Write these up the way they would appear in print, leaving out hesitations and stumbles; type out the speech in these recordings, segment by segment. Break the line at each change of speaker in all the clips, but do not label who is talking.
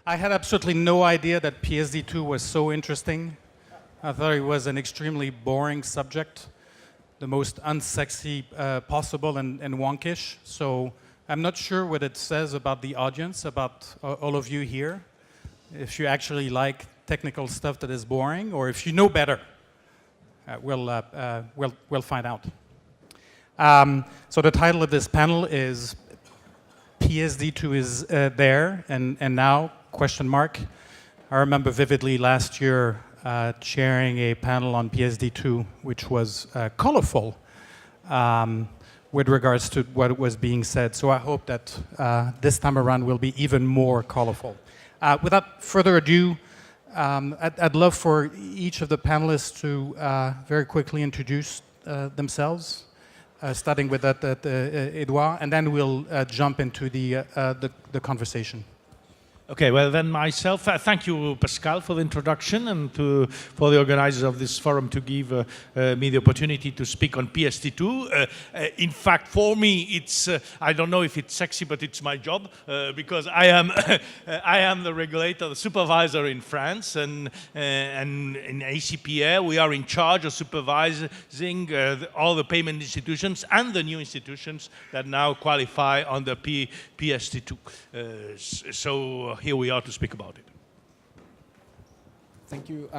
I had absolutely no idea that PSD2 was so interesting. I thought it was an extremely boring subject, the most unsexy possible and wonkish. So I'm not sure what it says about the audience, about all of you here, if you actually like technical stuff that is boring, or if you know better. We'll find out. So the title of this panel is PSD2 is there and now, question mark. I remember vividly last year chairing a panel on PSD2, which was colorful with regards to what was being said. So I hope that this time around will be even more colorful. Without further ado, I'd love for each of the panelists to very quickly introduce themselves, starting with Edouard, and then we'll jump into the conversation.
Okay, well then myself, thank you Pascal for the introduction and for the organizers of this forum to give me the opportunity to speak on PSD2. In fact, for me, it's, I don't know if it's sexy, but it's my job because I am, I am the regulator, the supervisor in France, and in ACPR we are in charge of supervising all the payment institutions and the new institutions that now qualify under PSD2. So here we are to speak about it.
Thank you.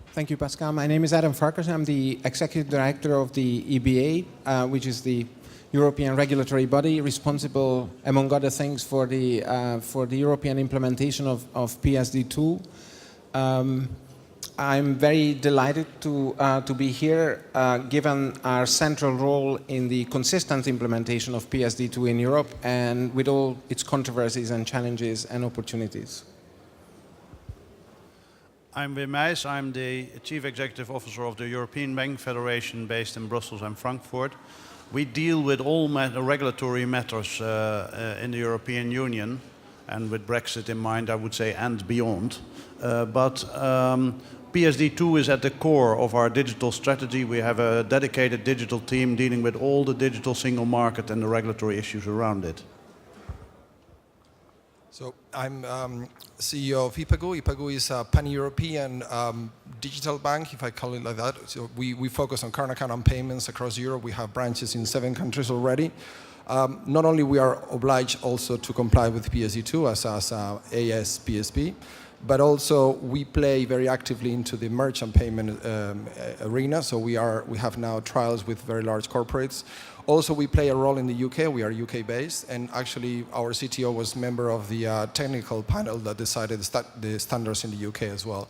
Thank you, Pascal. My name is Adam Farkas. I'm the Executive Director of the EBA, which is the European regulatory body responsible, among other things, for the European implementation of PSD2. I'm very delighted to be here, given our central role in the consistent implementation of PSD2 in Europe and with all its controversies and challenges and opportunities.
I'm Mijs. I'm the Chief Executive Officer of the European Bank Federation based in Brussels and Frankfurt. We deal with all regulatory matters in the European Union, and with Brexit in mind, I would say, and beyond. PSD2 is at the core of our digital strategy. We have a dedicated digital team dealing with all the digital single market and the regulatory issues around it.
So I'm CEO of Ipagoo. Ipagoo is a pan-European digital bank, if I call it like that. So we focus on current account and payments across Europe. We have branches in 7 countries already. Not only we are obliged also to comply with PSD2 as AS-PSP, but also we play very actively into the merchant payment arena. So we have now trials with very large corporates. Also, we play a role in the UK. We are UK-based, and actually our CTO was member of the technical panel that decided the standards in the UK as well.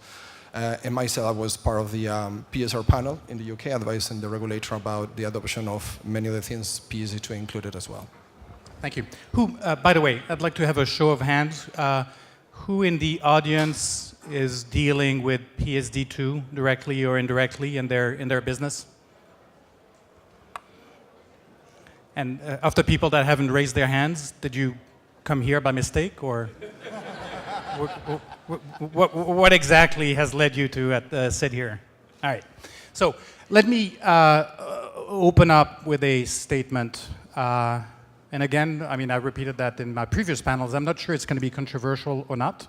And myself, I was part of the PSR panel in the UK, advising the regulator about the adoption of many of the things PSD2 included as well.
Thank you. Who, by the way, I'd like to have a show of hands. Who in the audience is dealing with PSD2 directly or indirectly in their business? And of the people that haven't raised their hands, did you come here by mistake, or what exactly has led you to sit here? All right. So let me open up with a statement. And again, I mean, I repeated that in my previous panels. I'm not sure it's going to be controversial or not.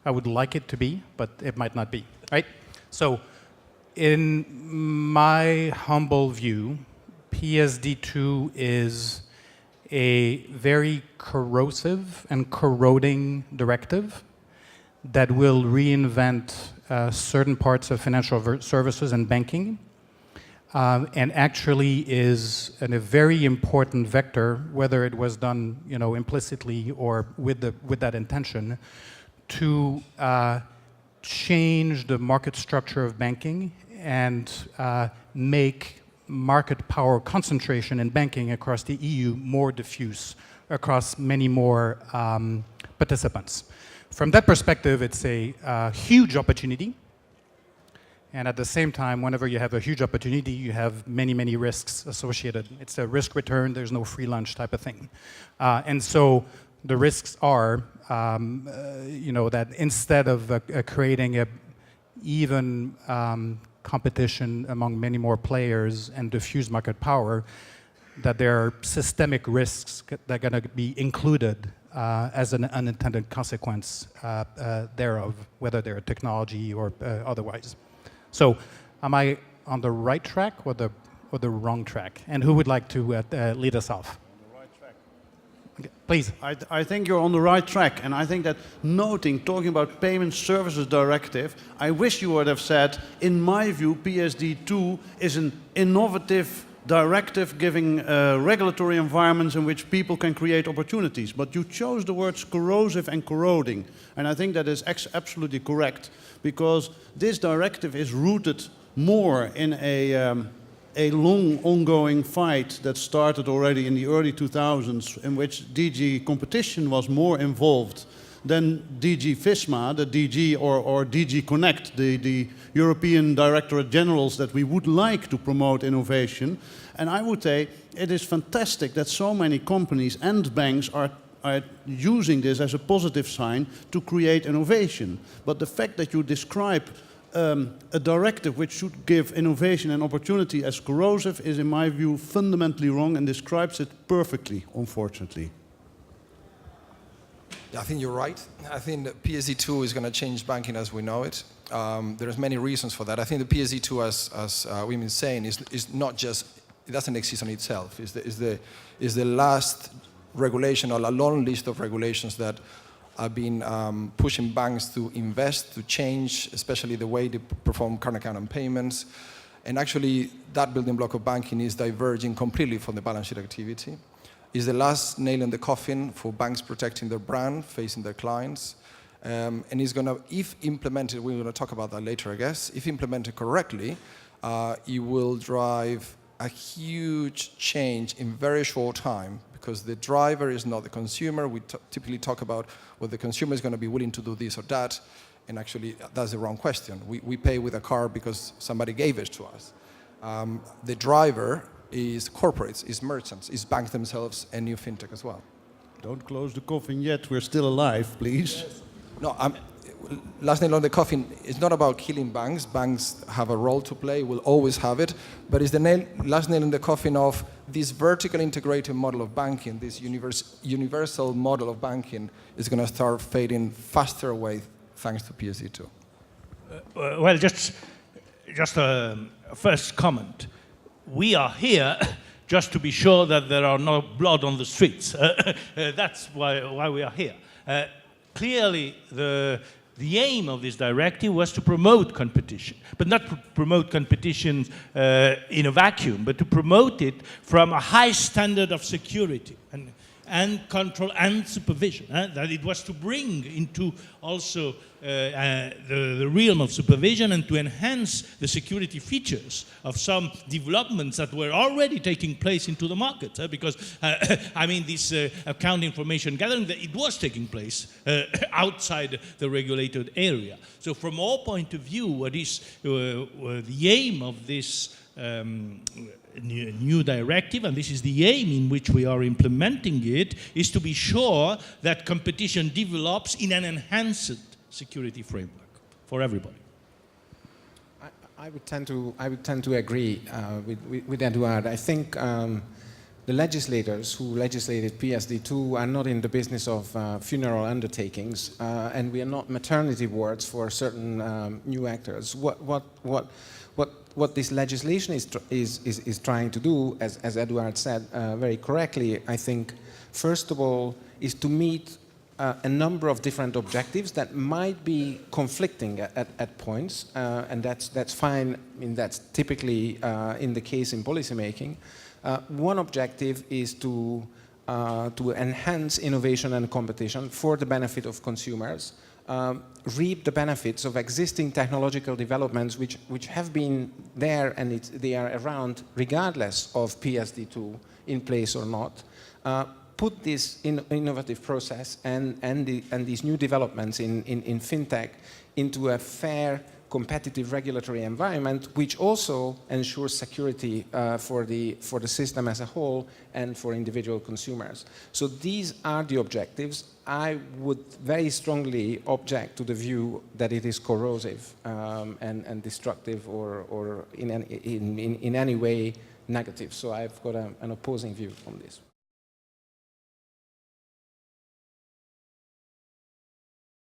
I would like it to be, but it might not be, right? So in my humble view, PSD2 is a very corrosive and corroding directive that will reinvent certain parts of financial services and banking. And actually is a very important vector, whether it was done, implicitly or with that intention, to change the market structure of banking and make market power concentration in banking across the EU more diffuse across many more participants. From that perspective, it's a huge opportunity. And at the same time, whenever you have a huge opportunity, you have many, many risks associated. It's a risk return, there's no free lunch type of thing. And so the risks are, that instead of creating a even competition among many more players and diffuse market power, that there are systemic risks that are going to be included as an unintended consequence thereof, whether they're technology or otherwise. So, am I on the right track or the wrong track? And who would like to lead us off? Okay, please.
I think you're on the right track, and I think that talking about Payment Services Directive, I wish you would have said, in my view, PSD2 is an innovative directive giving regulatory environments in which people can create opportunities. But you chose the words corrosive and corroding, and I think that is absolutely correct, because this directive is rooted more in a long ongoing fight that started already in the early 2000s, in which DG Competition was more involved than DG FISMA, the DG or DG Connect, the European Directorate Generals that we would like to promote innovation. And I would say it is fantastic that so many companies and banks are using this as a positive sign to create innovation. But the fact that you describe a directive which should give innovation and opportunity as corrosive is, in my view, fundamentally wrong and describes it perfectly, unfortunately.
I think you're right. I think that PSD2 is going to change banking as we know it. There's many reasons for that. I think the PSD2, as we've been saying, is not just, it doesn't exist on itself. Is the last regulation or a long list of regulations that have been pushing banks to invest, to change, especially the way they perform current account and payments. And actually, that building block of banking is diverging completely from the balance sheet activity. Is the last nail in the coffin for banks protecting their brand, facing their clients. And is going to, if implemented, we're going to talk about that later, I guess, if implemented correctly, it will drive a huge change in very short time, because the driver is not the consumer. We typically talk about whether the consumer is going to be willing to do this or that, and actually that's the wrong question. We pay with a card because somebody gave it to us. The driver is corporates, is merchants, is banks themselves, and new fintech as well.
Don't close the coffin yet, we're still alive, please.
Yes. No, last nail on the coffin, it's not about killing banks. Banks have a role to play, will always have it, but it's the last nail in the coffin of this vertical integrated model of banking, this universal model of banking is going to start fading faster away thanks to PSD2.
Well, just a first comment. We are here just to be sure that there are no blood on the streets. That's why we are here. Clearly, the aim of this directive was to promote competition, but not to promote competition in a vacuum, but to promote it from a high standard of security and control and supervision. That it was to bring into also the realm of supervision and to enhance the security features of some developments that were already taking place into the market. Because, I mean, this account information gathering, it was taking place outside the regulated area. So from our point of view, what is the aim of this new directive, and this is the aim in which we are implementing it, is to be sure that competition develops in an enhanced security framework for everybody.
I would tend to agree with Eduard. I think the legislators who legislated PSD2 are not in the business of funeral undertakings, and we are not maternity wards for certain new actors. What this legislation is trying to do, as Eduard said very correctly, I think, first of all, is to meet a number of different objectives that might be conflicting at points, and that's fine. I mean, that's typically in the case in policymaking. One objective is to enhance innovation and competition for the benefit of consumers. Reap the benefits of existing technological developments which have been there and they are around regardless of PSD2 in place or not. Put this innovative process and these new developments in fintech into a fair, competitive regulatory environment, which also ensures security for the system as a whole and for individual consumers. So these are the objectives. I would very strongly object to the view that it is corrosive and destructive or in any way negative. So I've got an opposing view on this.